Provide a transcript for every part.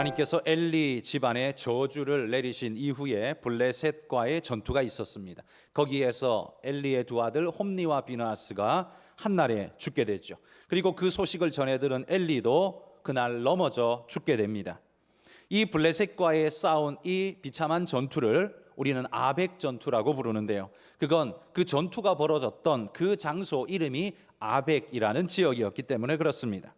하나님께서 엘리 집안에 저주를 내리신 이후에 블레셋과의 전투가 있었습니다. 거기에서 엘리의 두 아들 홈니와 비느하스가 한날에 죽게 되죠. 그리고 그 소식을 전해 들은 엘리도 그날 넘어져 죽게 됩니다. 이 블레셋과의 싸운 이 비참한 전투를 우리는 아벡 전투라고 부르는데요. 그건 그 전투가 벌어졌던 그 장소 이름이 아벡이라는 지역이었기 때문에 그렇습니다.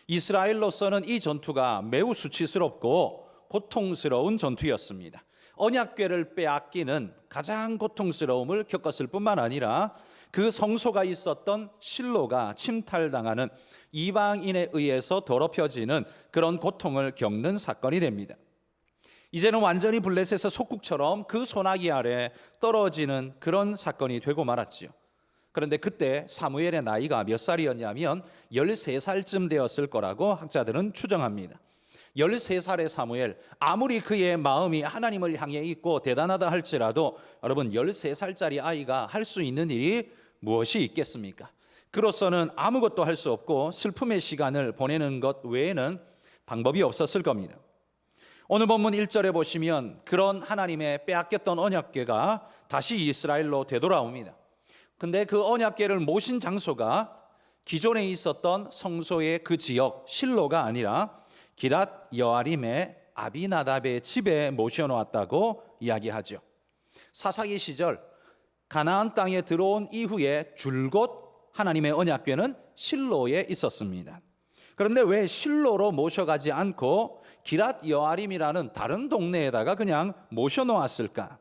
이스라엘로서는 이 전투가 매우 수치스럽고 고통스러운 전투였습니다. 언약궤를 빼앗기는 가장 고통스러움을 겪었을 뿐만 아니라 그 성소가 있었던 실로가 침탈당하는 이방인에 의해서 더럽혀지는 그런 고통을 겪는 사건이 됩니다. 이제는 완전히 블레셋의 속국처럼 그 소나기 아래 떨어지는 그런 사건이 되고 말았지요. 그런데 그때 사무엘의 나이가 몇 살이었냐면 13살쯤 되었을 거라고 학자들은 추정합니다. 13살의 사무엘, 아무리 그의 마음이 하나님을 향해 있고 대단하다 할지라도 여러분 13살짜리 아이가 할 수 있는 일이 무엇이 있겠습니까? 그로서는 아무것도 할 수 없고 슬픔의 시간을 보내는 것 외에는 방법이 없었을 겁니다. 오늘 본문 1절에 보시면 그런 하나님의 빼앗겼던 언약궤가 다시 이스라엘로 되돌아옵니다. 근데 그 언약궤를 모신 장소가 기존에 있었던 성소의 그 지역 실로가 아니라 기랏 여아림의 아비나답의 집에 모셔놓았다고 이야기하죠. 사사기 시절 가나안 땅에 들어온 이후에 줄곧 하나님의 언약궤는 실로에 있었습니다. 그런데 왜 실로로 모셔가지 않고 기랏 여아림이라는 다른 동네에다가 그냥 모셔놓았을까?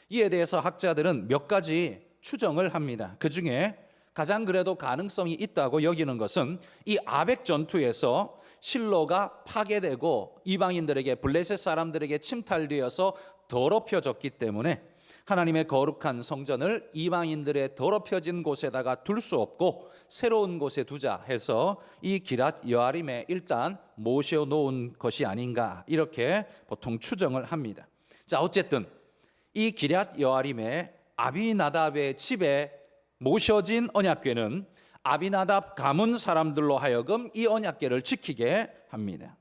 이에 대해서 학자들은 몇 가지 추정을 합니다. 그 중에 가장 그래도 가능성이 있다고 여기는 것은 이 아벡 전투에서 실로가 파괴되고 이방인들에게 블레셋 사람들에게 침탈되어서 더럽혀졌기 때문에 하나님의 거룩한 성전을 이방인들의 더럽혀진 곳에다가 둘 수 없고 새로운 곳에 두자 해서 이 기랏 여아림에 일단 모셔놓은 것이 아닌가 이렇게 보통 추정을 합니다. 자, 어쨌든 이 기랏 여아림에 아비나답의 집에 모셔진 언약궤는 아비나답 가문 사람들로 하여금 이 언약궤를 지키게 합니다.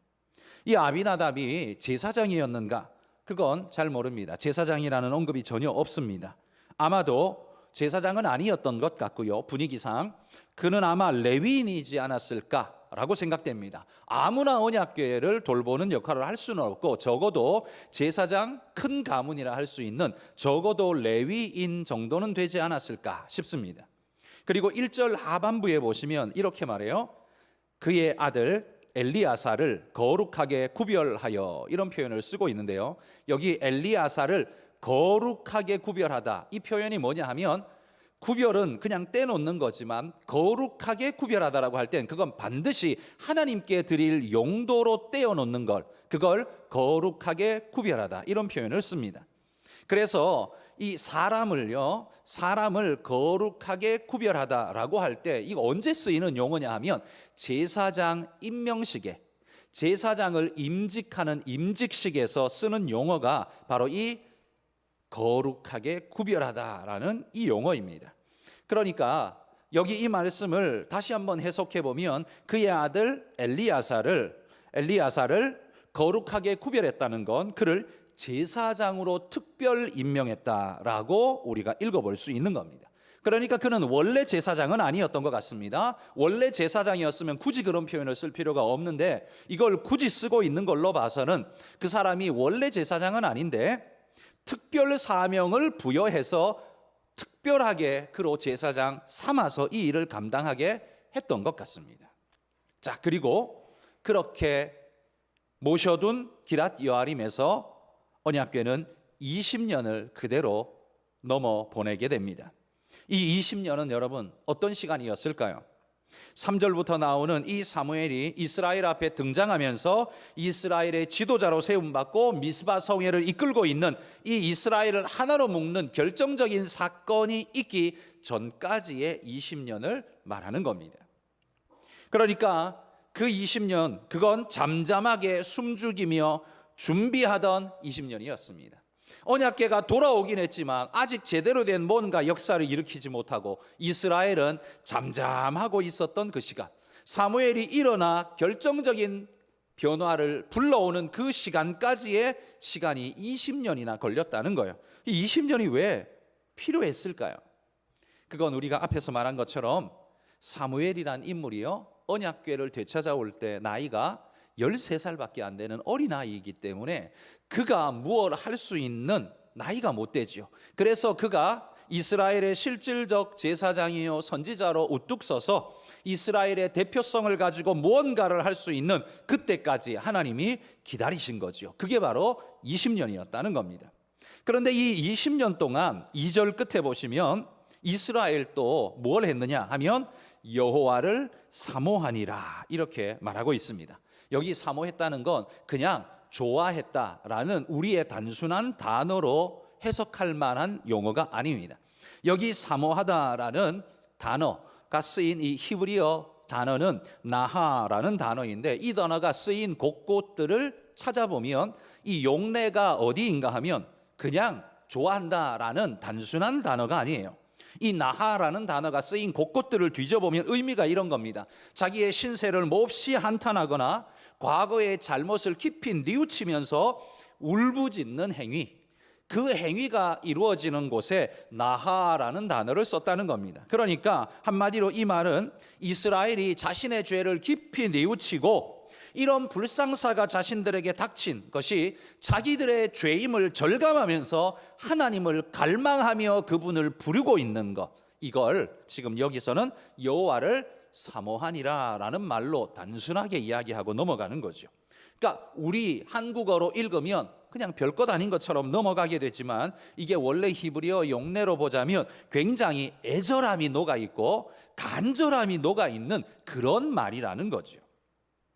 이 아비나답이 제사장이었는가? 그건 잘 모릅니다. 제사장이라는 언급이 전혀 없습니다. 아마도 제사장은 아니었던 것 같고요. 분위기상 그는 아마 레위인이지 않았을까라고 생각됩니다. 아무나 언약궤를 돌보는 역할을 할 수는 없고 적어도 제사장 큰 가문이라 할 수 있는 적어도 레위인 정도는 되지 않았을까 싶습니다. 그리고 1절 하반부에 보시면 이렇게 말해요. 그의 아들 엘리아사를 거룩하게 구별하여 이런 표현을 쓰고 있는데요. 여기 엘리아사를 거룩하게 구별하다 이 표현이 뭐냐 하면 구별은 그냥 떼놓는 거지만 거룩하게 구별하다라고 할 땐 그건 반드시 하나님께 드릴 용도로 떼어놓는 걸 그걸 거룩하게 구별하다 이런 표현을 씁니다. 그래서 이 사람을 거룩하게 구별하다라고 할 때 이거 언제 쓰이는 용어냐 하면 제사장 임명식에 제사장을 임직하는 임직식에서 쓰는 용어가 바로 이 거룩하게 구별하다라는 이 용어입니다. 그러니까 여기 이 말씀을 다시 한번 해석해 보면 그의 아들 엘리아사를 거룩하게 구별했다는 건 그를 제사장으로 특별 임명했다라고 우리가 읽어볼 수 있는 겁니다. 그러니까 그는 원래 제사장은 아니었던 것 같습니다. 원래 제사장이었으면 굳이 그런 표현을 쓸 필요가 없는데 이걸 굳이 쓰고 있는 걸로 봐서는 그 사람이 원래 제사장은 아닌데 특별 사명을 부여해서 특별하게 그로 제사장 삼아서 이 일을 감당하게 했던 것 같습니다. 자, 그리고 그렇게 모셔둔 기랏 여아림에서 언약궤는 20년을 그대로 넘어 보내게 됩니다. 이 20년은 여러분 어떤 시간이었을까요? 3절부터 나오는 이 사무엘이 이스라엘 앞에 등장하면서 이스라엘의 지도자로 세움받고 미스바 성회를 이끌고 있는 이 이스라엘을 하나로 묶는 결정적인 사건이 있기 전까지의 20년을 말하는 겁니다. 그러니까 그 20년 그건 잠잠하게 숨죽이며 준비하던 20년이었습니다. 언약궤가 돌아오긴 했지만 아직 제대로 된 뭔가 역사를 일으키지 못하고 이스라엘은 잠잠하고 있었던 그 시간, 사무엘이 일어나 결정적인 변화를 불러오는 그 시간까지의 시간이 20년이나 걸렸다는 거예요. 이 20년이 왜 필요했을까요? 그건 우리가 앞에서 말한 것처럼 사무엘이란 인물이요, 언약궤를 되찾아올 때 나이가 13살밖에 안 되는 어린아이이기 때문에 그가 무엇을 할 수 있는 나이가 못 되죠. 그래서 그가 이스라엘의 실질적 제사장이요 선지자로 우뚝 서서 이스라엘의 대표성을 가지고 무언가를 할 수 있는 그때까지 하나님이 기다리신 거죠. 그게 바로 20년이었다는 겁니다. 그런데 이 20년 동안 2절 끝에 보시면 이스라엘도 뭘 했느냐 하면 여호와를 사모하니라 이렇게 말하고 있습니다. 여기 사모했다는 건 그냥 좋아했다라는 우리의 단순한 단어로 해석할 만한 용어가 아닙니다. 여기 사모하다라는 단어가 쓰인 이 히브리어 단어는 나하라는 단어인데, 이 단어가 쓰인 곳곳들을 찾아보면 이 용례가 어디인가 하면 그냥 좋아한다라는 단순한 단어가 아니에요. 이 나하라는 단어가 쓰인 곳곳들을 뒤져보면 의미가 이런 겁니다. 자기의 신세를 몹시 한탄하거나 과거의 잘못을 깊이 뉘우치면서 울부짖는 행위, 그 행위가 이루어지는 곳에 나하라는 단어를 썼다는 겁니다. 그러니까 한마디로 이 말은 이스라엘이 자신의 죄를 깊이 뉘우치고 이런 불상사가 자신들에게 닥친 것이 자기들의 죄임을 절감하면서 하나님을 갈망하며 그분을 부르고 있는 것, 이걸 지금 여기서는 여호와를 사모하니라라는 말로 단순하게 이야기하고 넘어가는 거죠. 그러니까 우리 한국어로 읽으면 그냥 별것 아닌 것처럼 넘어가게 되지만 이게 원래 히브리어 용례로 보자면 굉장히 애절함이 녹아있고 간절함이 녹아있는 그런 말이라는 거죠.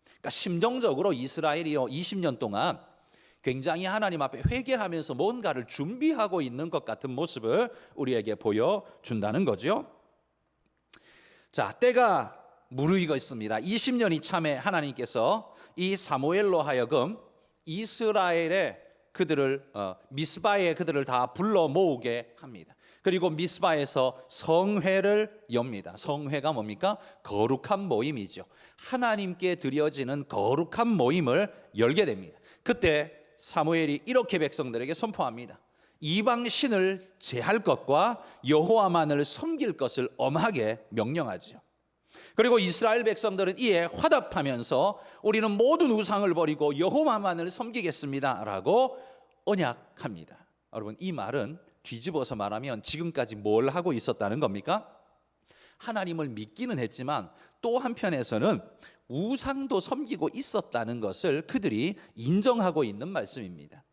그러니까 심정적으로 이스라엘이요 20년 동안 굉장히 하나님 앞에 회개하면서 뭔가를 준비하고 있는 것 같은 모습을 우리에게 보여준다는 거죠. 자, 때가 무르익었습니다. 20년이 참에 하나님께서 이 사무엘로 하여금 이스라엘의 그들을 미스바에 그들을 다 불러 모으게 합니다. 그리고 미스바에서 성회를 엽니다. 성회가 뭡니까? 거룩한 모임이죠. 하나님께 드려지는 거룩한 모임을 열게 됩니다. 그때 사무엘이 이렇게 백성들에게 선포합니다. 이방 신을 제할 것과 여호와만을 섬길 것을 엄하게 명령하죠. 그리고 이스라엘 백성들은 이에 화답하면서 우리는 모든 우상을 버리고 여호와만을 섬기겠습니다라고 언약합니다. 여러분, 이 말은 뒤집어서 말하면 지금까지 뭘 하고 있었다는 겁니까? 하나님을 믿기는 했지만 또 한편에서는 우상도 섬기고 있었다는 것을 그들이 인정하고 있는 말씀입니다.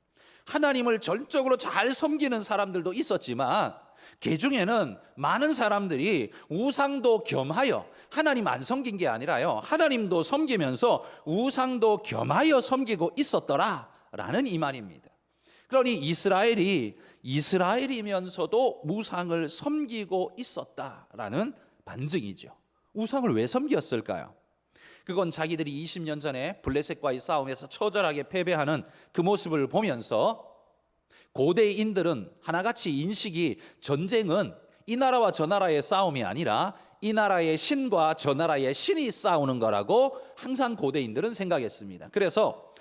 하나님을 전적으로 잘 섬기는 사람들도 있었지만 그 중에는 많은 사람들이 우상도 겸하여, 하나님 안 섬긴 게 아니라요, 하나님도 섬기면서 우상도 겸하여 섬기고 있었더라라는 이 말입니다. 그러니 이스라엘이 이스라엘이면서도 우상을 섬기고 있었다라는 반증이죠. 우상을 왜 섬겼을까요? 그건 자기들이 20년 전에 블레셋과의 싸움에서 처절하게 패배하는 그 모습을 보면서 고대인들은 하나같이 인식이 전쟁은 이 나라와 저 나라의 싸움이 아니라 이 나라의 신과 저 나라의 신이 싸우는 거라고 항상 고대인들은 생각했습니다. 그래서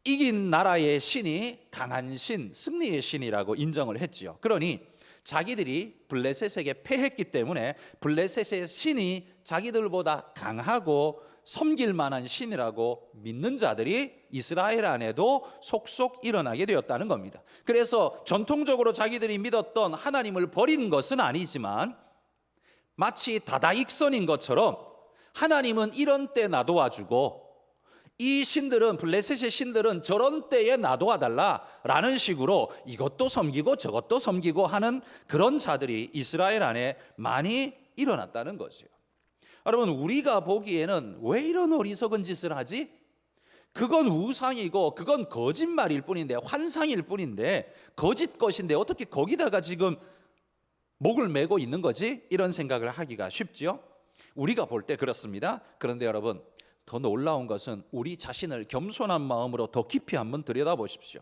이긴 나라의 신이 강한 신, 승리의 신이라고 인정을 했지요. 그러니 자기들이 블레셋에게 패했기 때문에 블레셋의 신이 자기들보다 강하고 섬길 만한 신이라고 믿는 자들이 이스라엘 안에도 속속 일어나게 되었다는 겁니다. 그래서 전통적으로 자기들이 믿었던 하나님을 버린 것은 아니지만 마치 다다익선인 것처럼 하나님은 이런 때 놔둬주고 이 신들은, 블레셋의 신들은 저런 때에 놔둬달라라는 식으로 이것도 섬기고 저것도 섬기고 하는 그런 자들이 이스라엘 안에 많이 일어났다는 거죠. 여러분, 우리가 보기에는 왜 이런 어리석은 짓을 하지? 그건 우상이고 그건 거짓말일 뿐인데, 환상일 뿐인데, 거짓 것인데 어떻게 거기다가 지금 목을 메고 있는 거지? 이런 생각을 하기가 쉽죠. 우리가 볼 때 그렇습니다. 그런데 여러분, 더 놀라운 것은 우리 자신을 겸손한 마음으로 더 깊이 한번 들여다보십시오.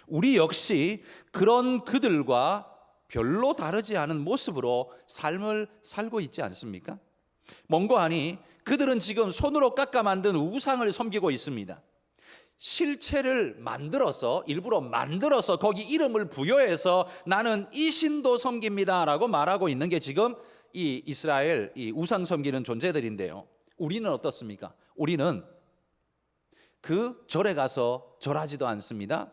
우리 역시 그런 그들과 별로 다르지 않은 모습으로 삶을 살고 있지 않습니까? 뭔고 하니 그들은 지금 손으로 깎아 만든 우상을 섬기고 있습니다. 실체를 만들어서, 일부러 만들어서 거기 이름을 부여해서 나는 이 신도 섬깁니다 라고 말하고 있는 게 지금 이 이스라엘 이 우상 섬기는 존재들인데요, 우리는 어떻습니까? 우리는 그 절에 가서 절하지도 않습니다.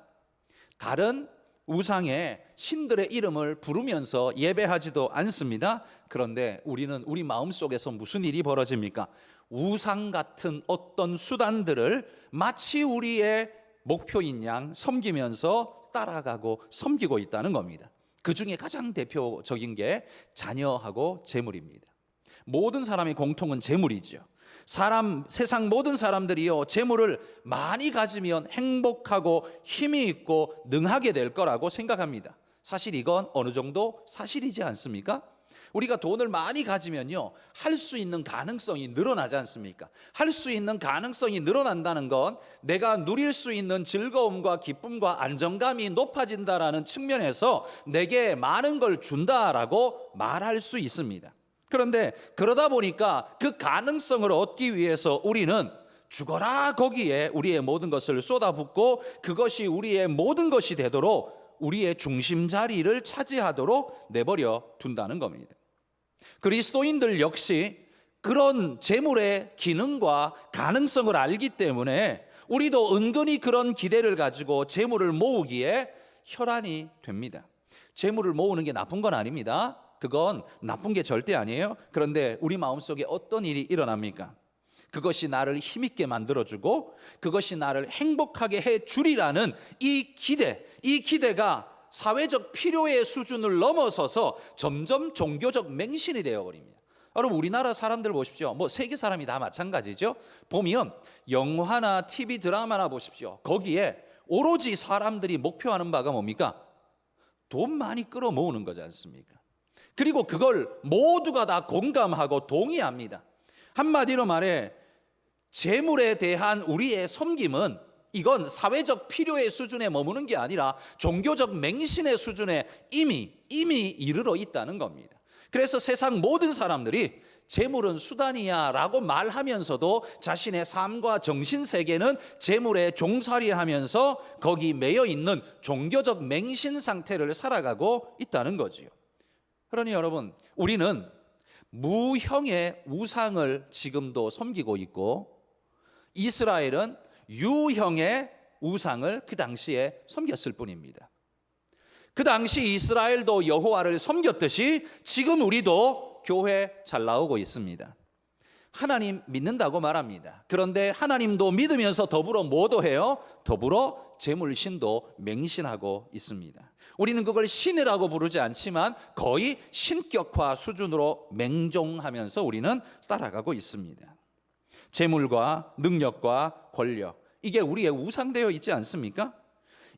다른 우상의 신들의 이름을 부르면서 예배하지도 않습니다. 그런데 우리는 우리 마음속에서 무슨 일이 벌어집니까? 우상 같은 어떤 수단들을 마치 우리의 목표인 양 섬기면서 따라가고 섬기고 있다는 겁니다. 그 중에 가장 대표적인 게 자녀하고 재물입니다. 모든 사람의 공통은 재물이죠. 세상 모든 사람들이요, 재물을 많이 가지면 행복하고 힘이 있고 능하게 될 거라고 생각합니다. 사실 이건 어느 정도 사실이지 않습니까? 우리가 돈을 많이 가지면요, 할 수 있는 가능성이 늘어나지 않습니까? 할 수 있는 가능성이 늘어난다는 건 내가 누릴 수 있는 즐거움과 기쁨과 안정감이 높아진다라는 측면에서 내게 많은 걸 준다라고 말할 수 있습니다. 그런데 그러다 보니까 그 가능성을 얻기 위해서 우리는 죽어라 거기에 우리의 모든 것을 쏟아붓고 그것이 우리의 모든 것이 되도록 우리의 중심 자리를 차지하도록 내버려 둔다는 겁니다. 그리스도인들 역시 그런 재물의 기능과 가능성을 알기 때문에 우리도 은근히 그런 기대를 가지고 재물을 모으기에 혈안이 됩니다. 재물을 모으는 게 나쁜 건 아닙니다. 그건 나쁜 게 절대 아니에요. 그런데 우리 마음속에 어떤 일이 일어납니까? 그것이 나를 힘있게 만들어주고 그것이 나를 행복하게 해주리라는 이 기대가 사회적 필요의 수준을 넘어서서 점점 종교적 맹신이 되어버립니다. 여러분, 우리나라 사람들 보십시오. 세계 사람이 다 마찬가지죠. 보면 영화나 TV 드라마나 보십시오. 거기에 오로지 사람들이 목표하는 바가 뭡니까? 돈 많이 끌어모으는 거지 않습니까? 그리고 그걸 모두가 다 공감하고 동의합니다. 한마디로 말해 재물에 대한 우리의 섬김은 이건 사회적 필요의 수준에 머무는 게 아니라 종교적 맹신의 수준에 이미 이르러 있다는 겁니다. 그래서 세상 모든 사람들이 재물은 수단이야 라고 말하면서도 자신의 삶과 정신세계는 재물에 종살이하면서 거기 매여 있는 종교적 맹신 상태를 살아가고 있다는 거지요. 그러니 여러분, 우리는 무형의 우상을 지금도 섬기고 있고 이스라엘은 유형의 우상을 그 당시에 섬겼을 뿐입니다. 그 당시 이스라엘도 여호와를 섬겼듯이 지금 우리도 교회 잘 나오고 있습니다. 하나님 믿는다고 말합니다. 그런데 하나님도 믿으면서 더불어 뭐도 해요? 더불어 재물신도 맹신하고 있습니다. 우리는 그걸 신이라고 부르지 않지만 거의 신격화 수준으로 맹종하면서 우리는 따라가고 있습니다. 재물과 능력과 권력, 이게 우리의 우상되어 있지 않습니까?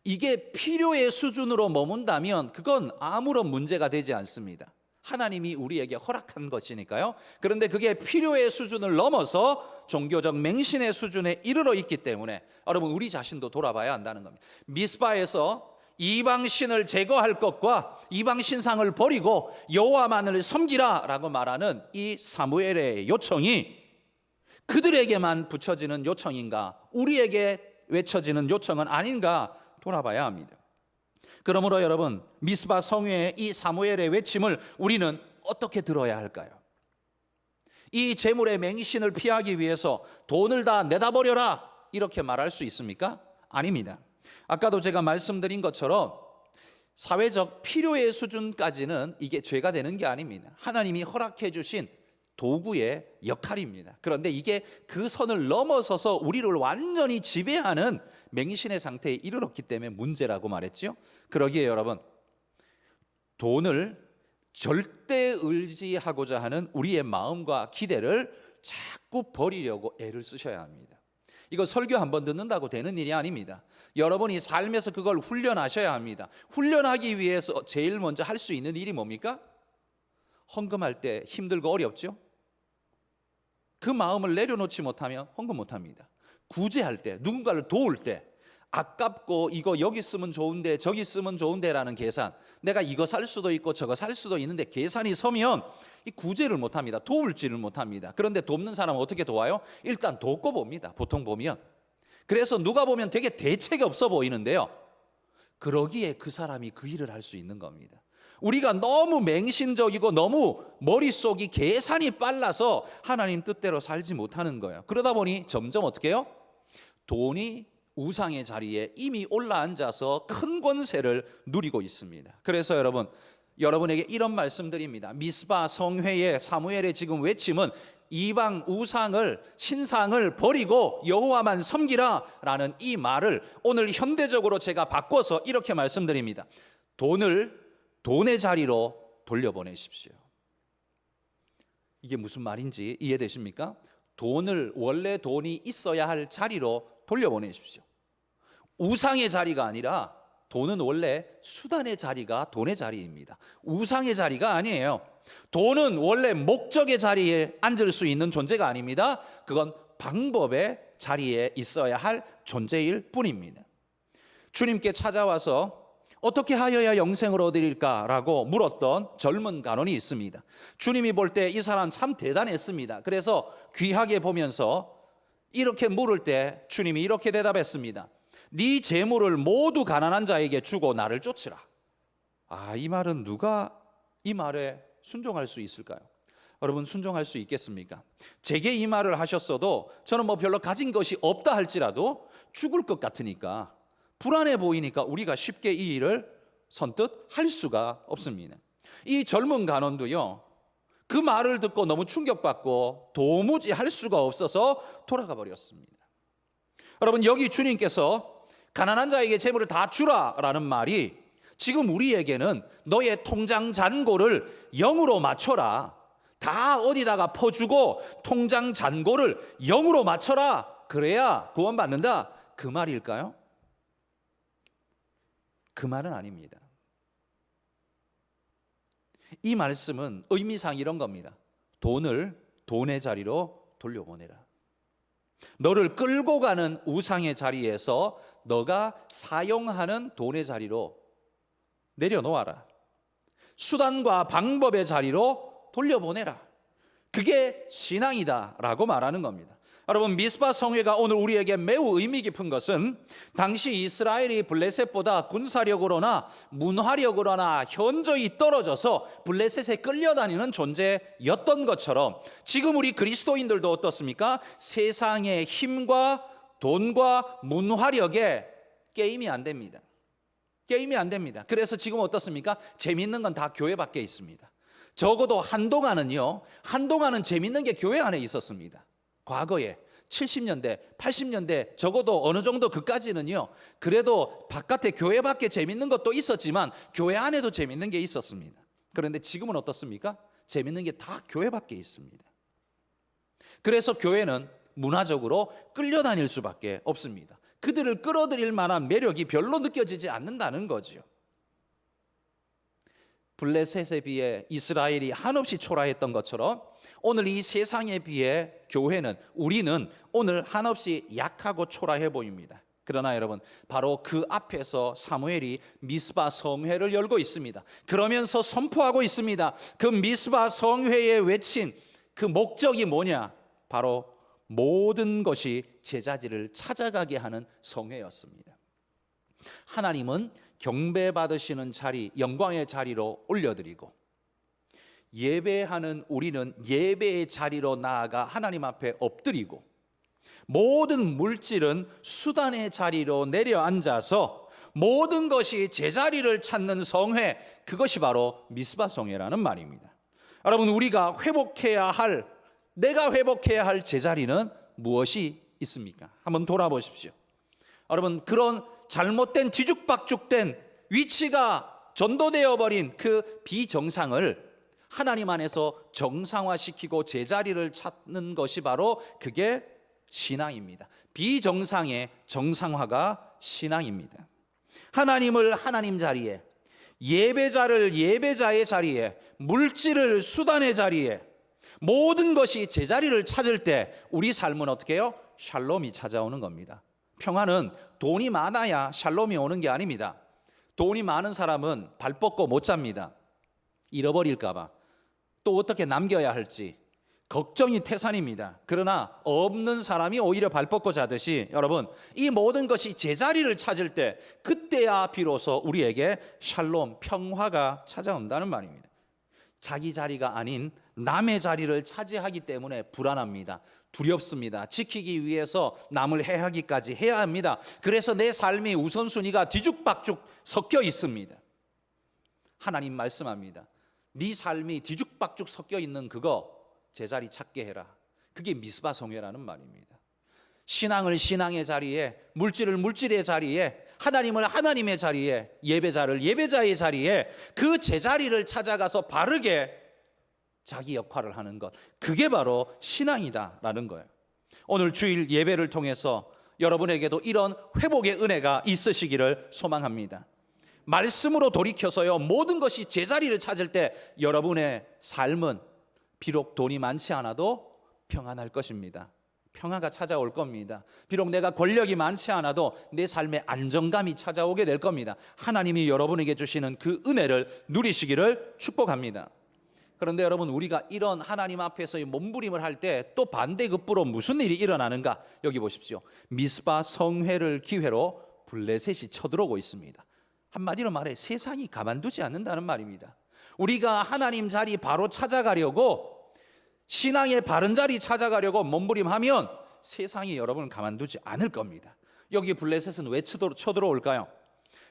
이게 필요의 수준으로 머문다면 그건 아무런 문제가 되지 않습니다. 하나님이 우리에게 허락한 것이니까요. 그런데 그게 필요의 수준을 넘어서 종교적 맹신의 수준에 이르러 있기 때문에 여러분, 우리 자신도 돌아봐야 한다는 겁니다. 미스바에서 이방신을 제거할 것과 이방신상을 버리고 여호와만을 섬기라 라고 말하는 이 사무엘의 요청이 그들에게만 붙여지는 요청인가, 우리에게 외쳐지는 요청은 아닌가 돌아봐야 합니다. 그러므로 여러분, 미스바 성회의 이 사무엘의 외침을 우리는 어떻게 들어야 할까요? 이 재물의 맹신을 피하기 위해서 돈을 다 내다버려라 이렇게 말할 수 있습니까? 아닙니다. 아까도 제가 말씀드린 것처럼 사회적 필요의 수준까지는 이게 죄가 되는 게 아닙니다. 하나님이 허락해 주신 도구의 역할입니다. 그런데 이게 그 선을 넘어서서 우리를 완전히 지배하는 맹신의 상태에 이르렀기 때문에 문제라고 말했죠. 그러기에 여러분, 돈을 절대 의지하고자 하는 우리의 마음과 기대를 자꾸 버리려고 애를 쓰셔야 합니다. 이거 설교 한번 듣는다고 되는 일이 아닙니다. 여러분이 삶에서 그걸 훈련하셔야 합니다. 훈련하기 위해서 제일 먼저 할 수 있는 일이 뭡니까? 헌금할 때 힘들고 어렵죠? 그 마음을 내려놓지 못하면 헌금 못합니다. 구제할 때, 누군가를 도울 때 아깝고 이거 여기 쓰면 좋은데 저기 쓰면 좋은데라는 계산, 내가 이거 살 수도 있고 저거 살 수도 있는데 계산이 서면 이 구제를 못합니다. 도울지를 못합니다. 그런데 돕는 사람은 어떻게 도와요? 일단 돕고 봅니다. 보통 보면. 그래서 누가 보면 되게 대책이 없어 보이는데요, 그러기에 그 사람이 그 일을 할 수 있는 겁니다. 우리가 너무 맹신적이고 너무 머릿속이 계산이 빨라서 하나님 뜻대로 살지 못하는 거예요. 그러다 보니 점점 어떻게 해요? 돈이 우상의 자리에 이미 올라앉아서 큰 권세를 누리고 있습니다. 그래서 여러분에게 이런 말씀드립니다. 미스바 성회의 사무엘의 지금 외침은 이방 우상을, 신상을 버리고 여호와만 섬기라 라는 이 말을 오늘 현대적으로 제가 바꿔서 이렇게 말씀드립니다. 돈을 돈의 자리로 돌려보내십시오. 이게 무슨 말인지 이해되십니까? 돈을 원래 돈이 있어야 할 자리로 돌려보내십시오. 우상의 자리가 아니라 돈은 원래 수단의 자리가 돈의 자리입니다. 우상의 자리가 아니에요. 돈은 원래 목적의 자리에 앉을 수 있는 존재가 아닙니다. 그건 방법의 자리에 있어야 할 존재일 뿐입니다. 주님께 찾아와서 어떻게 하여야 영생을 얻으릴까라고 물었던 젊은 간원이 있습니다. 주님이 볼 때 이 사람 참 대단했습니다. 그래서 귀하게 보면서 이렇게 물을 때 주님이 이렇게 대답했습니다. 네 재물을 모두 가난한 자에게 주고 나를 쫓으라. 이 말은 누가 이 말에 순종할 수 있을까요? 여러분, 순종할 수 있겠습니까? 제게 이 말을 하셨어도 저는 별로 가진 것이 없다 할지라도 죽을 것 같으니까, 불안해 보이니까 우리가 쉽게 이 일을 선뜻 할 수가 없습니다. 이 젊은 간원도요, 그 말을 듣고 너무 충격받고 도무지 할 수가 없어서 돌아가 버렸습니다. 여러분, 여기 주님께서 가난한 자에게 재물을 다 주라라는 말이 지금 우리에게는 너의 통장 잔고를 0으로 맞춰라, 다 어디다가 퍼주고 통장 잔고를 0으로 맞춰라, 그래야 구원받는다, 그 말일까요? 그 말은 아닙니다. 이 말씀은 의미상 이런 겁니다. 돈을 돈의 자리로 돌려보내라. 너를 끌고 가는 우상의 자리에서 너가 사용하는 돈의 자리로 내려놓아라. 수단과 방법의 자리로 돌려보내라. 그게 신앙이다라고 말하는 겁니다. 여러분, 미스바 성회가 오늘 우리에게 매우 의미 깊은 것은 당시 이스라엘이 블레셋보다 군사력으로나 문화력으로나 현저히 떨어져서 블레셋에 끌려다니는 존재였던 것처럼 지금 우리 그리스도인들도 어떻습니까? 세상의 힘과 돈과 문화력에 게임이 안 됩니다. 게임이 안 됩니다. 그래서 지금 어떻습니까? 재밌는 건 다 교회 밖에 있습니다. 적어도 한동안은 재밌는 게 교회 안에 있었습니다. 과거에 70년대, 80년대 적어도 어느 정도 그까지는요, 그래도 바깥에 교회 밖에 재밌는 것도 있었지만 교회 안에도 재밌는 게 있었습니다. 그런데 지금은 어떻습니까? 재밌는 게 다 교회 밖에 있습니다. 그래서 교회는 문화적으로 끌려다닐 수밖에 없습니다. 그들을 끌어들일 만한 매력이 별로 느껴지지 않는다는 거죠. 블레셋에 비해 이스라엘이 한없이 초라했던 것처럼 오늘 이 세상에 비해 우리는 오늘 한없이 약하고 초라해 보입니다. 그러나 여러분, 바로 그 앞에서 사무엘이 미스바 성회를 열고 있습니다. 그러면서 선포하고 있습니다. 그 미스바 성회에 외친 그 목적이 뭐냐? 바로 모든 것이 제자리를 찾아가게 하는 성회였습니다. 하나님은 경배받으시는 자리, 영광의 자리로 올려드리고, 예배하는 우리는 예배의 자리로 나아가 하나님 앞에 엎드리고, 모든 물질은 수단의 자리로 내려앉아서 모든 것이 제자리를 찾는 성회, 그것이 바로 미스바 성회라는 말입니다. 여러분, 내가 회복해야 할 제자리는 무엇이 있습니까? 한번 돌아보십시오. 여러분, 그런 잘못된 뒤죽박죽된 위치가 전도되어 버린 그 비정상을 하나님 안에서 정상화시키고 제자리를 찾는 것이 바로 그게 신앙입니다. 비정상의 정상화가 신앙입니다. 하나님을 하나님 자리에, 예배자를 예배자의 자리에, 물질을 수단의 자리에, 모든 것이 제자리를 찾을 때 우리 삶은 어떻게 해요? 샬롬이 찾아오는 겁니다. 평화는 돈이 많아야 샬롬이 오는 게 아닙니다. 돈이 많은 사람은 발 뻗고 못 잡니다. 잃어버릴까 봐, 또 어떻게 남겨야 할지 걱정이 태산입니다. 그러나 없는 사람이 오히려 발 뻗고 자듯이, 여러분, 이 모든 것이 제자리를 찾을 때, 그때야 비로소 우리에게 샬롬, 평화가 찾아온다는 말입니다. 자기 자리가 아닌 남의 자리를 차지하기 때문에 불안합니다. 두렵습니다. 지키기 위해서 남을 해하기까지 해야 합니다. 그래서 내 삶이 우선순위가 뒤죽박죽 섞여 있습니다. 하나님 말씀합니다. 네 삶이 뒤죽박죽 섞여 있는 그거 제자리 찾게 해라. 그게 미스바 성회라는 말입니다. 신앙을 신앙의 자리에, 물질을 물질의 자리에, 하나님을 하나님의 자리에, 예배자를 예배자의 자리에, 그 제자리를 찾아가서 바르게 자기 역할을 하는 것, 그게 바로 신앙이다라는 거예요. 오늘 주일 예배를 통해서 여러분에게도 이런 회복의 은혜가 있으시기를 소망합니다. 말씀으로 돌이켜서요, 모든 것이 제자리를 찾을 때 여러분의 삶은 비록 돈이 많지 않아도 평안할 것입니다. 평화가 찾아올 겁니다. 비록 내가 권력이 많지 않아도 내 삶에 안정감이 찾아오게 될 겁니다. 하나님이 여러분에게 주시는 그 은혜를 누리시기를 축복합니다. 그런데 여러분, 우리가 이런 하나님 앞에서의 몸부림을 할 때 또 반대급부로 무슨 일이 일어나는가? 여기 보십시오. 미스바 성회를 기회로 블레셋이 쳐들어오고 있습니다. 한마디로 말해 세상이 가만두지 않는다는 말입니다. 우리가 하나님 자리 바로 찾아가려고, 신앙의 바른 자리 찾아가려고 몸부림하면 세상이 여러분을 가만두지 않을 겁니다. 여기 블레셋은 왜 쳐들어올까요?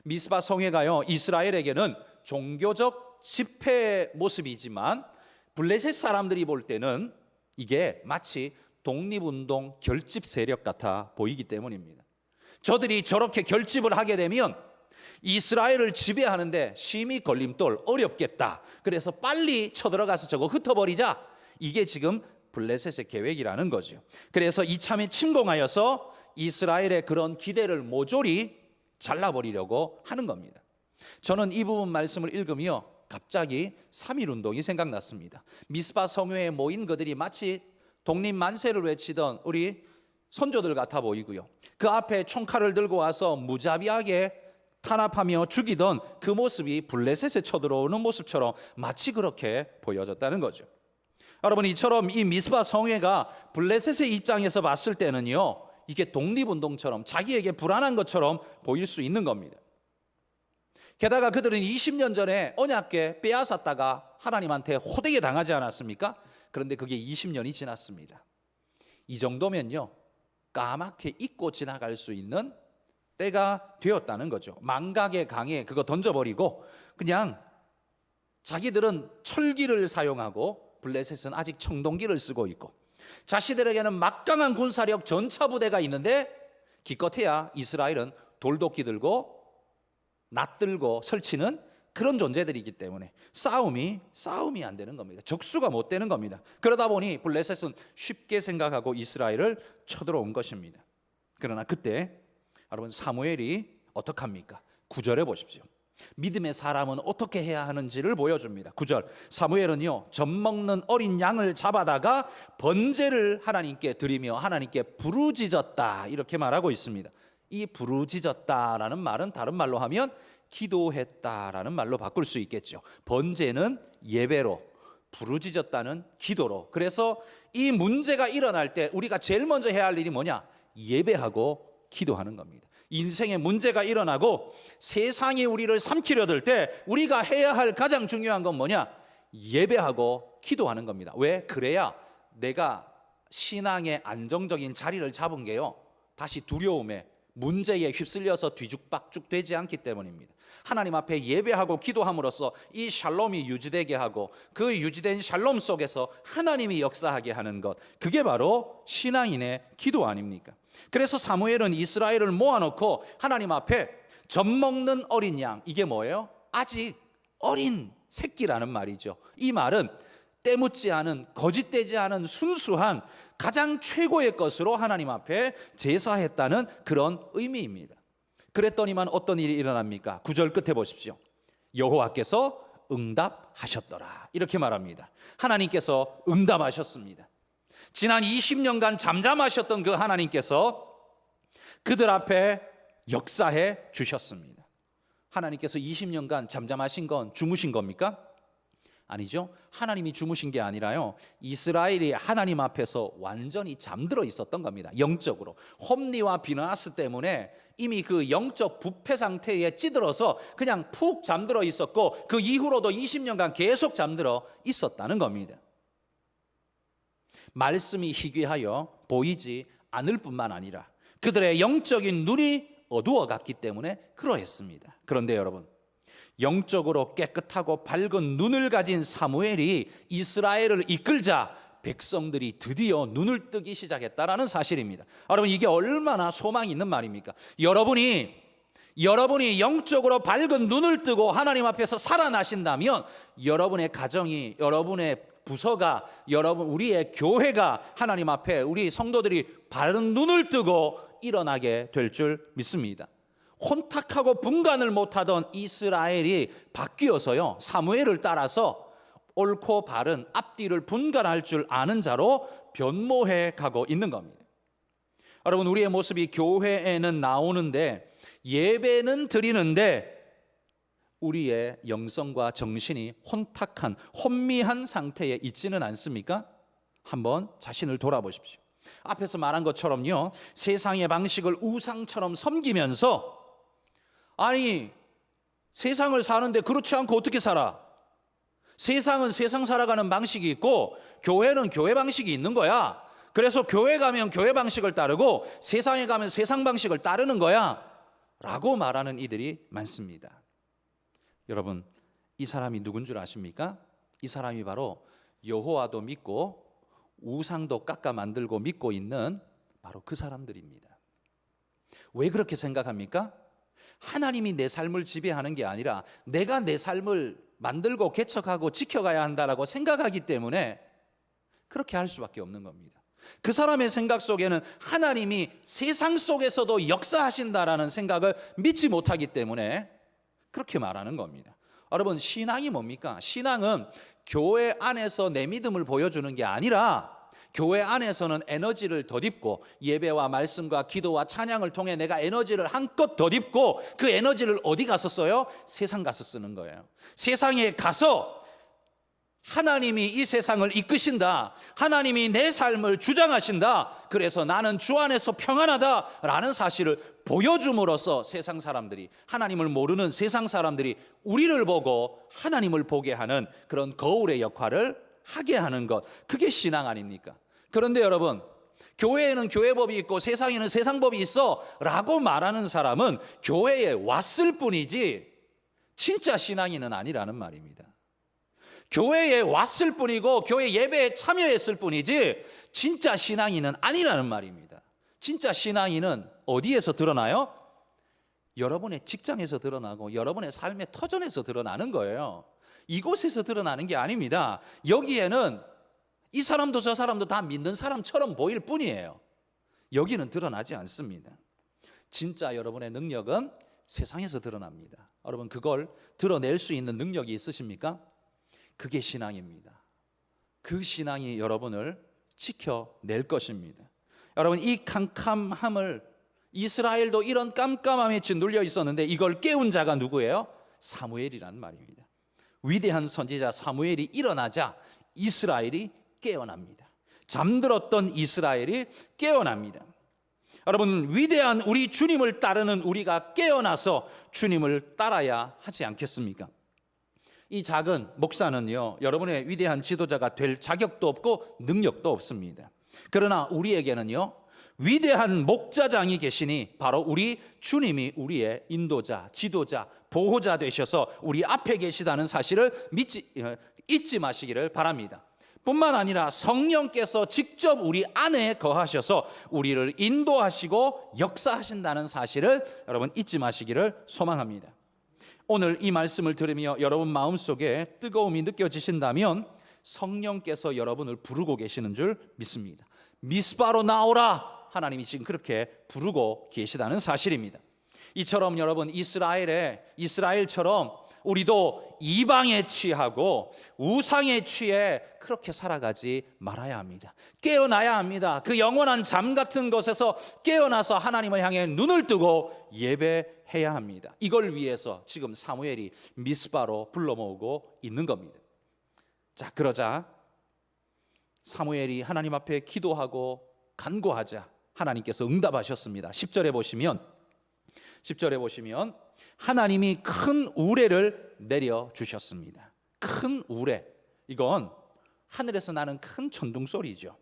미스바 성회가요, 이스라엘에게는 종교적 집회 모습이지만 블레셋 사람들이 볼 때는 이게 마치 독립운동 결집 세력 같아 보이기 때문입니다. 저들이 저렇게 결집을 하게 되면 이스라엘을 지배하는데 심히 걸림돌, 어렵겠다. 그래서 빨리 쳐들어가서 저거 흩어버리자. 이게 지금 블레셋의 계획이라는 거죠. 그래서 이참에 침공하여서 이스라엘의 그런 기대를 모조리 잘라버리려고 하는 겁니다. 저는 이 부분 말씀을 읽으며 갑자기 3.1운동이 생각났습니다. 미스바 성회에 모인 그들이 마치 독립만세를 외치던 우리 선조들 같아 보이고요, 그 앞에 총칼을 들고 와서 무자비하게 탄압하며 죽이던 그 모습이 블레셋에 쳐들어오는 모습처럼 마치 그렇게 보여졌다는 거죠. 여러분, 이처럼 이 미스바 성회가 블레셋의 입장에서 봤을 때는요, 이게 독립운동처럼 자기에게 불안한 것처럼 보일 수 있는 겁니다. 게다가 그들은 20년 전에 언약궤 빼앗았다가 하나님한테 호되게 당하지 않았습니까? 그런데 그게 20년이 지났습니다. 이 정도면요, 까맣게 잊고 지나갈 수 있는 때가 되었다는 거죠. 망각의 강에 그거 던져버리고 그냥 자기들은 철기를 사용하고 블레셋은 아직 청동기를 쓰고 있고, 자신들에게는 막강한 군사력 전차 부대가 있는데 기껏해야 이스라엘은 돌도끼 들고 낫 들고 설치는 그런 존재들이기 때문에 싸움이 안 되는 겁니다. 적수가 못 되는 겁니다. 그러다 보니 블레셋은 쉽게 생각하고 이스라엘을 쳐들어온 것입니다. 그러나 그때 여러분, 사무엘이 어떡합니까? 9절에 보십시오. 믿음의 사람은 어떻게 해야 하는지를 보여줍니다. 9절, 사무엘은요, 젖 먹는 어린 양을 잡아다가 번제를 하나님께 드리며 하나님께 부르짖었다, 이렇게 말하고 있습니다. 이 부르짖었다라는 말은 다른 말로 하면 기도했다라는 말로 바꿀 수 있겠죠. 번제는 예배로, 부르짖었다는 기도로. 그래서 이 문제가 일어날 때 우리가 제일 먼저 해야 할 일이 뭐냐? 예배하고 기도하는 겁니다. 인생에 문제가 일어나고 세상이 우리를 삼키려 들 때 우리가 해야 할 가장 중요한 건 뭐냐? 예배하고 기도하는 겁니다. 왜? 그래야 내가 신앙의 안정적인 자리를 잡은 게요, 다시 두려움에, 문제에 휩쓸려서 뒤죽박죽 되지 않기 때문입니다. 하나님 앞에 예배하고 기도함으로써 이 샬롬이 유지되게 하고 그 유지된 샬롬 속에서 하나님이 역사하게 하는 것, 그게 바로 신앙인의 기도 아닙니까? 그래서 사무엘은 이스라엘을 모아놓고 하나님 앞에 젖 먹는 어린 양, 이게 뭐예요? 아직 어린 새끼라는 말이죠. 이 말은 때묻지 않은, 거짓되지 않은 순수한 가장 최고의 것으로 하나님 앞에 제사했다는 그런 의미입니다. 그랬더니만 어떤 일이 일어납니까? 9절 끝에 보십시오. 여호와께서 응답하셨더라, 이렇게 말합니다. 하나님께서 응답하셨습니다. 지난 20년간 잠잠하셨던 그 하나님께서 그들 앞에 역사해 주셨습니다. 하나님께서 20년간 잠잠하신 건 주무신 겁니까? 아니죠. 하나님이 주무신 게 아니라요, 이스라엘이 하나님 앞에서 완전히 잠들어 있었던 겁니다. 영적으로. 홈리와 비느하스 때문에 이미 그 영적 부패 상태에 찌들어서 그냥 푹 잠들어 있었고, 그 이후로도 20년간 계속 잠들어 있었다는 겁니다. 말씀이 희귀하여 보이지 않을 뿐만 아니라 그들의 영적인 눈이 어두워갔기 때문에 그러했습니다. 그런데 여러분, 영적으로 깨끗하고 밝은 눈을 가진 사무엘이 이스라엘을 이끌자 백성들이 드디어 눈을 뜨기 시작했다라는 사실입니다. 여러분, 이게 얼마나 소망이 있는 말입니까? 여러분이 영적으로 밝은 눈을 뜨고 하나님 앞에서 살아나신다면 여러분의 가정이, 여러분의 부서가, 우리의 교회가 하나님 앞에 우리 성도들이 바른 눈을 뜨고 일어나게 될 줄 믿습니다. 혼탁하고 분간을 못하던 이스라엘이 바뀌어서요, 사무엘을 따라서 옳고 바른 앞뒤를 분간할 줄 아는 자로 변모해 가고 있는 겁니다. 여러분, 우리의 모습이 교회에는 나오는데, 예배는 드리는데 우리의 영성과 정신이 혼탁한, 혼미한 상태에 있지는 않습니까? 한번 자신을 돌아보십시오. 앞에서 말한 것처럼요, 세상의 방식을 우상처럼 섬기면서, 아니, 세상을 사는데 그렇지 않고 어떻게 살아? 세상은 세상 살아가는 방식이 있고 교회는 교회 방식이 있는 거야. 그래서 교회 가면 교회 방식을 따르고 세상에 가면 세상 방식을 따르는 거야 라고 말하는 이들이 많습니다. 여러분, 이 사람이 누군 줄 아십니까? 이 사람이 바로 여호와도 믿고 우상도 깎아 만들고 믿고 있는 바로 그 사람들입니다. 왜 그렇게 생각합니까? 하나님이 내 삶을 지배하는 게 아니라 내가 내 삶을 만들고 개척하고 지켜가야 한다라고 생각하기 때문에 그렇게 할 수밖에 없는 겁니다. 그 사람의 생각 속에는 하나님이 세상 속에서도 역사하신다라는 생각을 믿지 못하기 때문에 그렇게 말하는 겁니다. 여러분, 신앙이 뭡니까? 신앙은 교회 안에서 내 믿음을 보여주는 게 아니라 교회 안에서는 에너지를 덧입고 예배와 말씀과 기도와 찬양을 통해 내가 에너지를 한껏 덧입고 그 에너지를 어디 가서 써요? 세상 가서 쓰는 거예요. 세상에 가서 하나님이 이 세상을 이끄신다, 하나님이 내 삶을 주장하신다, 그래서 나는 주 안에서 평안하다라는 사실을 보여줌으로써 세상 사람들이, 하나님을 모르는 세상 사람들이 우리를 보고 하나님을 보게 하는 그런 거울의 역할을 하게 하는 것, 그게 신앙 아닙니까? 그런데 여러분, 교회에는 교회법이 있고 세상에는 세상법이 있어 라고 말하는 사람은 교회에 왔을 뿐이지 진짜 신앙인은 아니라는 말입니다. 교회에 왔을 뿐이고 교회 예배에 참여했을 뿐이지 진짜 신앙인은 아니라는 말입니다. 진짜 신앙인은 어디에서 드러나요? 여러분의 직장에서 드러나고 여러분의 삶의 터전에서 드러나는 거예요. 이곳에서 드러나는 게 아닙니다. 여기에는 이 사람도 저 사람도 다 믿는 사람처럼 보일 뿐이에요. 여기는 드러나지 않습니다. 진짜 여러분의 능력은 세상에서 드러납니다. 여러분, 그걸 드러낼 수 있는 능력이 있으십니까? 그게 신앙입니다. 그 신앙이 여러분을 지켜낼 것입니다. 여러분, 이 캄캄함을, 이스라엘도 이런 깜깜함에 짓눌려 있었는데 이걸 깨운 자가 누구예요? 사무엘이란 말입니다. 위대한 선지자 사무엘이 일어나자 이스라엘이 깨어납니다. 잠들었던 이스라엘이 깨어납니다. 여러분, 위대한 우리 주님을 따르는 우리가 깨어나서 주님을 따라야 하지 않겠습니까? 이 작은 목사는요, 여러분의 위대한 지도자가 될 자격도 없고 능력도 없습니다. 그러나 우리에게는요, 위대한 목자장이 계시니 바로 우리 주님이 우리의 인도자, 지도자, 보호자 되셔서 우리 앞에 계시다는 사실을 잊지 마시기를 바랍니다. 뿐만 아니라 성령께서 직접 우리 안에 거하셔서 우리를 인도하시고 역사하신다는 사실을 여러분 잊지 마시기를 소망합니다. 오늘 이 말씀을 들으며 여러분 마음속에 뜨거움이 느껴지신다면 성령께서 여러분을 부르고 계시는 줄 믿습니다. 미스바로 나오라, 하나님이 지금 그렇게 부르고 계시다는 사실입니다. 이처럼 여러분 이스라엘처럼 우리도 이방에 취하고 우상에 취해 그렇게 살아가지 말아야 합니다. 깨어나야 합니다. 그 영원한 잠 같은 것에서 깨어나서 하나님을 향해 눈을 뜨고 예배해야 합니다. 이걸 위해서 지금 사무엘이 미스바로 불러 모으고 있는 겁니다. 자, 그러자 사무엘이 하나님 앞에 기도하고 간구하자 하나님께서 응답하셨습니다. 10절에 보시면 하나님이 큰 우레를 내려주셨습니다. 큰 우레, 이건 하늘에서 나는 큰 천둥 소리죠.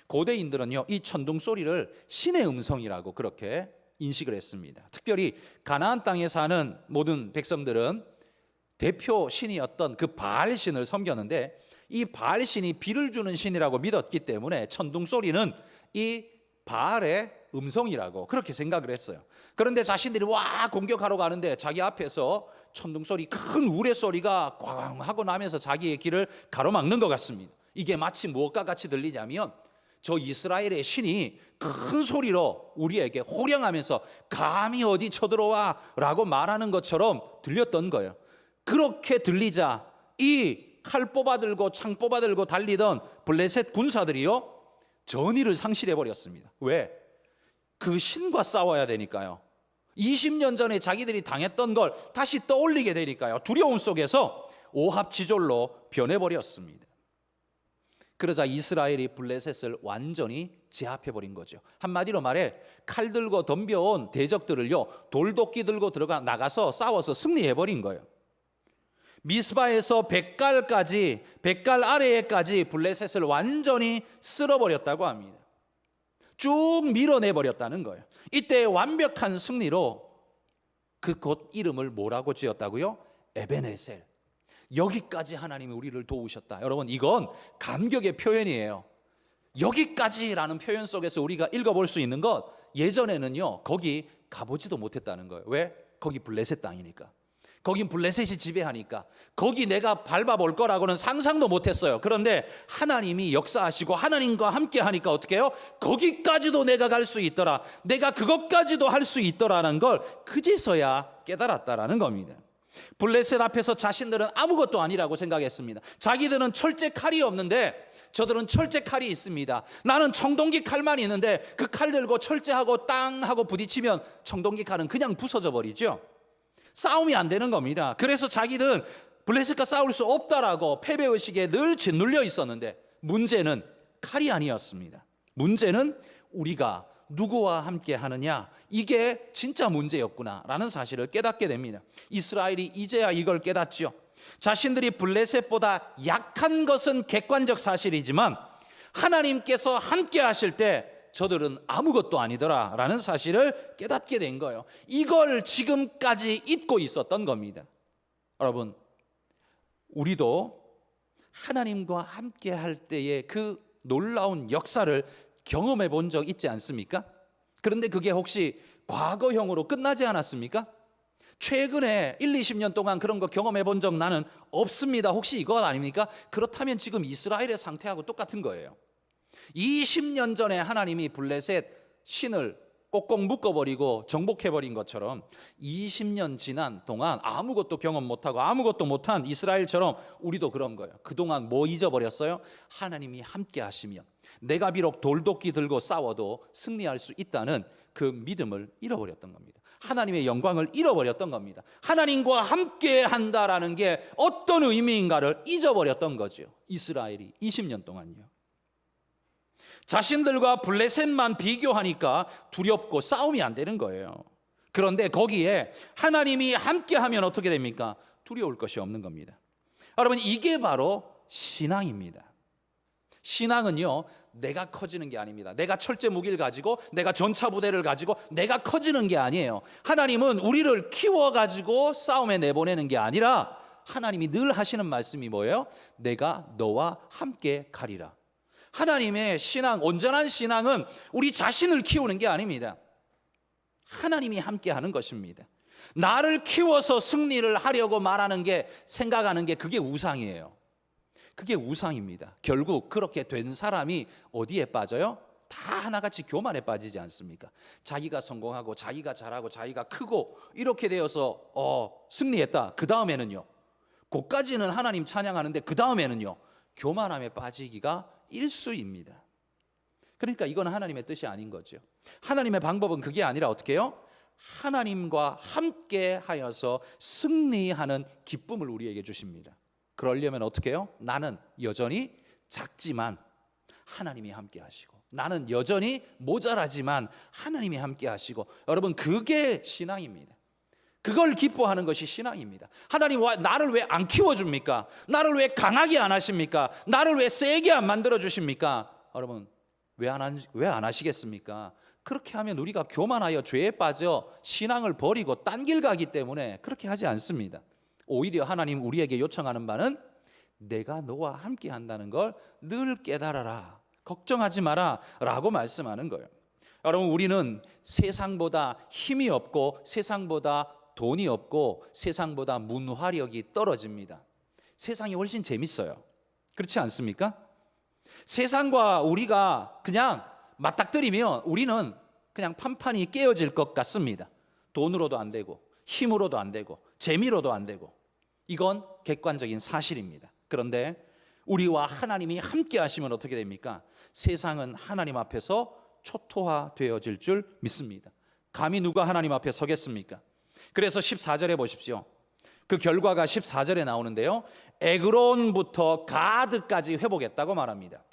고대인들은요, 이 천둥 소리를 신의 음성이라고 그렇게 인식을 했습니다. 특별히 가나안 땅에 사는 모든 백성들은 대표 신이었던 그 바알 신을 섬겼는데, 이 바알 신이 비를 주는 신이라고 믿었기 때문에 천둥 소리는 이 바알의 음성이라고 그렇게 생각을 했어요. 그런데 자신들이 와 공격하러 가는데 자기 앞에서 천둥 소리, 큰 우레 소리가 꽝 하고 나면서 자기의 길을 가로막는 것 같습니다. 이게 마치 무엇과 같이 들리냐면, 저 이스라엘의 신이 큰 소리로 우리에게 호령하면서 감히 어디 쳐들어와 라고 말하는 것처럼 들렸던 거예요. 그렇게 들리자 이 칼 뽑아들고 창 뽑아들고 달리던 블레셋 군사들이요, 전의를 상실해 버렸습니다. 왜? 그 신과 싸워야 되니까요. 20년 전에 자기들이 당했던 걸 다시 떠올리게 되니까요. 두려움 속에서 오합지졸로 변해버렸습니다. 그러자 이스라엘이 블레셋을 완전히 제압해버린 거죠. 한마디로 말해 칼 들고 덤벼온 대적들을요, 돌도끼 들고 나가서 싸워서 승리해버린 거예요. 미스바에서 백갈 아래에까지 블레셋을 완전히 쓸어버렸다고 합니다. 쭉 밀어내버렸다는 거예요. 이때 완벽한 승리로 그 곳 이름을 뭐라고 지었다고요? 에베네셀. 여기까지 하나님이 우리를 도우셨다. 여러분, 이건 감격의 표현이에요. 여기까지라는 표현 속에서 우리가 읽어볼 수 있는 것, 예전에는요 거기 가보지도 못했다는 거예요. 왜? 거기 블레셋 땅이니까. 거긴 블레셋이 지배하니까 거기 내가 밟아볼 거라고는 상상도 못했어요. 그런데 하나님이 역사하시고 하나님과 함께 하니까 어떻게 해요? 거기까지도 내가 갈 수 있더라, 내가 그것까지도 할 수 있더라는 걸 그제서야 깨달았다라는 겁니다. 블레셋 앞에서 자신들은 아무것도 아니라고 생각했습니다. 자기들은 철제 칼이 없는데 저들은 철제 칼이 있습니다. 나는 청동기 칼만 있는데 그 칼 들고 철제하고 땅 하고 부딪히면 청동기 칼은 그냥 부서져 버리죠. 싸움이 안 되는 겁니다. 그래서 자기들은 블레셋과 싸울 수 없다라고 패배의식에 늘 짓눌려 있었는데, 문제는 칼이 아니었습니다. 문제는 우리가 누구와 함께 하느냐, 이게 진짜 문제였구나라는 사실을 깨닫게 됩니다. 이스라엘이 이제야 이걸 깨닫죠. 자신들이 블레셋보다 약한 것은 객관적 사실이지만 하나님께서 함께 하실 때 저들은 아무것도 아니더라라는 사실을 깨닫게 된 거예요. 이걸 지금까지 잊고 있었던 겁니다. 여러분, 우리도 하나님과 함께 할 때의 그 놀라운 역사를 경험해 본 적 있지 않습니까? 그런데 그게 혹시 과거형으로 끝나지 않았습니까? 최근에 1, 20년 동안 그런 거 경험해 본 적 나는 없습니다. 혹시 이거 아닙니까? 그렇다면 지금 이스라엘의 상태하고 똑같은 거예요. 20년 전에 하나님이 블레셋 신을 꼭꼭 묶어버리고 정복해버린 것처럼 20년 지난 동안 아무것도 경험 못하고 아무것도 못한 이스라엘처럼 우리도 그런 거예요. 그동안 뭐 잊어버렸어요? 하나님이 함께 하시면 내가 비록 돌도끼 들고 싸워도 승리할 수 있다는 그 믿음을 잃어버렸던 겁니다. 하나님의 영광을 잃어버렸던 겁니다. 하나님과 함께 한다라는 게 어떤 의미인가를 잊어버렸던 거죠. 이스라엘이 20년 동안요. 자신들과 블레셋만 비교하니까 두렵고 싸움이 안 되는 거예요. 그런데 거기에 하나님이 함께하면 어떻게 됩니까? 두려울 것이 없는 겁니다. 여러분, 이게 바로 신앙입니다. 신앙은요, 내가 커지는 게 아닙니다. 내가 철제 무기를 가지고 내가 전차 부대를 가지고 내가 커지는 게 아니에요. 하나님은 우리를 키워가지고 싸움에 내보내는 게 아니라 하나님이 늘 하시는 말씀이 뭐예요? 내가 너와 함께 가리라. 하나님의 신앙, 온전한 신앙은 우리 자신을 키우는 게 아닙니다. 하나님이 함께 하는 것입니다. 나를 키워서 승리를 하려고 말하는 게, 생각하는 게, 그게 우상이에요. 그게 우상입니다. 결국 그렇게 된 사람이 어디에 빠져요? 다 하나같이 교만에 빠지지 않습니까? 자기가 성공하고 자기가 잘하고 자기가 크고 이렇게 되어서 승리했다. 그 다음에는요, 그까지는 하나님 찬양하는데 그 다음에는요, 교만함에 빠지기가 일쑤입니다. 그러니까 이건 하나님의 뜻이 아닌 거죠. 하나님의 방법은 그게 아니라 어떻게 해요? 하나님과 함께 하여서 승리하는 기쁨을 우리에게 주십니다. 그러려면 어떻게 해요? 나는 여전히 작지만 하나님이 함께 하시고, 나는 여전히 모자라지만 하나님이 함께 하시고, 여러분 그게 신앙입니다. 그걸 기뻐하는 것이 신앙입니다. 하나님 나를 왜 안 키워줍니까? 나를 왜 강하게 안 하십니까? 나를 왜 세게 안 만들어 주십니까? 여러분 왜 안 하시겠습니까? 그렇게 하면 우리가 교만하여 죄에 빠져 신앙을 버리고 딴 길 가기 때문에 그렇게 하지 않습니다. 오히려 하나님 우리에게 요청하는 바는 내가 너와 함께 한다는 걸 늘 깨달아라, 걱정하지 마라 라고 말씀하는 거예요. 여러분 우리는 세상보다 힘이 없고 세상보다 돈이 없고 세상보다 문화력이 떨어집니다. 세상이 훨씬 재밌어요. 그렇지 않습니까? 세상과 우리가 그냥 맞닥뜨리면 우리는 그냥 판판이 깨어질 것 같습니다. 돈으로도 안 되고 힘으로도 안 되고 재미로도 안 되고, 이건 객관적인 사실입니다. 그런데 우리와 하나님이 함께 하시면 어떻게 됩니까? 세상은 하나님 앞에서 초토화되어질 줄 믿습니다. 감히 누가 하나님 앞에 서겠습니까? 그래서 14절에 보십시오. 그 결과가 14절에 나오는데요, 에그론부터 가드까지 회복했다고 말합니다.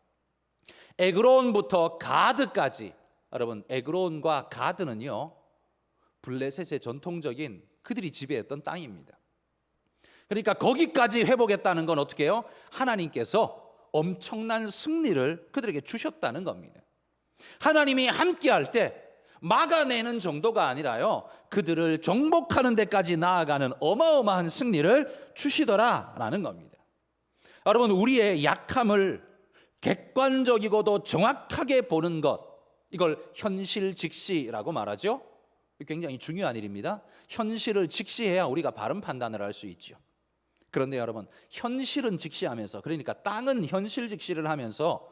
에그론부터 가드까지. 여러분 에그론과 가드는요, 블레셋의 전통적인 그들이 지배했던 땅입니다. 그러니까 거기까지 회복했다는 건 어떻게 해요? 하나님께서 엄청난 승리를 그들에게 주셨다는 겁니다. 하나님이 함께할 때 막아내는 정도가 아니라요, 그들을 정복하는 데까지 나아가는 어마어마한 승리를 주시더라라는 겁니다. 여러분 우리의 약함을 객관적이고도 정확하게 보는 것, 이걸 현실 직시라고 말하죠. 굉장히 중요한 일입니다. 현실을 직시해야 우리가 바른 판단을 할 수 있죠. 그런데 여러분 현실은 직시하면서, 그러니까 땅은 현실 직시를 하면서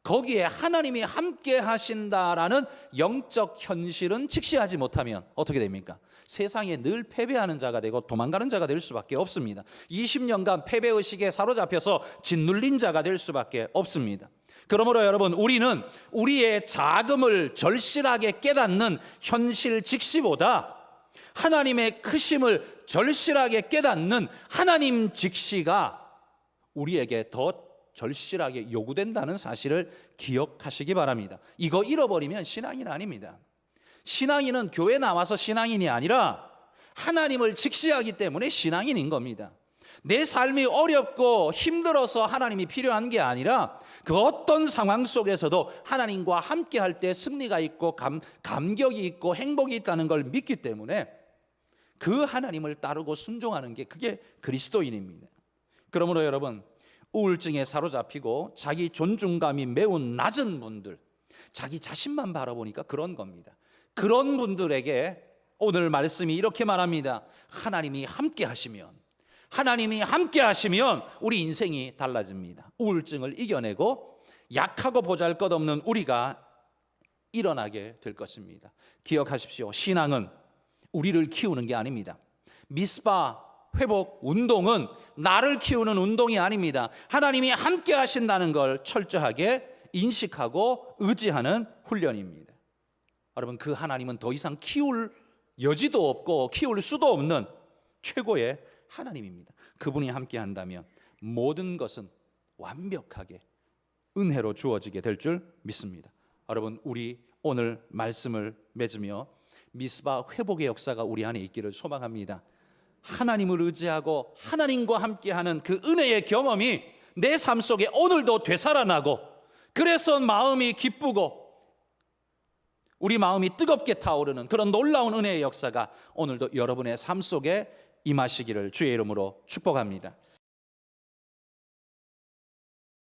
거기에 하나님이 함께 하신다라는 영적 현실은 직시하지 못하면 어떻게 됩니까? 세상에 늘 패배하는 자가 되고 도망가는 자가 될 수밖에 없습니다. 20년간 패배의식에 사로잡혀서 짓눌린 자가 될 수밖에 없습니다. 그러므로 여러분 우리는 우리의 자금을 절실하게 깨닫는 현실 직시보다 하나님의 크심을 절실하게 깨닫는 하나님 직시가 우리에게 더 절실하게 요구된다는 사실을 기억하시기 바랍니다. 이거 잃어버리면 신앙인 아닙니다. 신앙인은 교회 나와서 신앙인이 아니라 하나님을 직시하기 때문에 신앙인인 겁니다. 내 삶이 어렵고 힘들어서 하나님이 필요한 게 아니라 그 어떤 상황 속에서도 하나님과 함께 할 때 승리가 있고 감격이 있고 행복이 있다는 걸 믿기 때문에 그 하나님을 따르고 순종하는 게 그게 그리스도인입니다. 그러므로 여러분 우울증에 사로잡히고 자기 존중감이 매우 낮은 분들, 자기 자신만 바라보니까 그런 겁니다. 그런 분들에게 오늘 말씀이 이렇게 말합니다. 하나님이 함께 하시면 우리 인생이 달라집니다. 우울증을 이겨내고 약하고 보잘것없는 우리가 일어나게 될 것입니다. 기억하십시오. 신앙은 우리를 키우는 게 아닙니다. 미스바 회복 운동은 나를 키우는 운동이 아닙니다. 하나님이 함께 하신다는 걸 철저하게 인식하고 의지하는 훈련입니다. 여러분 그 하나님은 더 이상 키울 여지도 없고 키울 수도 없는 최고의 하나님입니다. 그분이 함께 한다면 모든 것은 완벽하게 은혜로 주어지게 될 줄 믿습니다. 여러분 우리 오늘 말씀을 맺으며 미스바 회복의 역사가 우리 안에 있기를 소망합니다. 하나님을 의지하고 하나님과 함께하는 그 은혜의 경험이 내 삶 속에 오늘도 되살아나고, 그래서 마음이 기쁘고 우리 마음이 뜨겁게 타오르는 그런 놀라운 은혜의 역사가 오늘도 여러분의 삶 속에 임하시기를 주의 이름으로 축복합니다.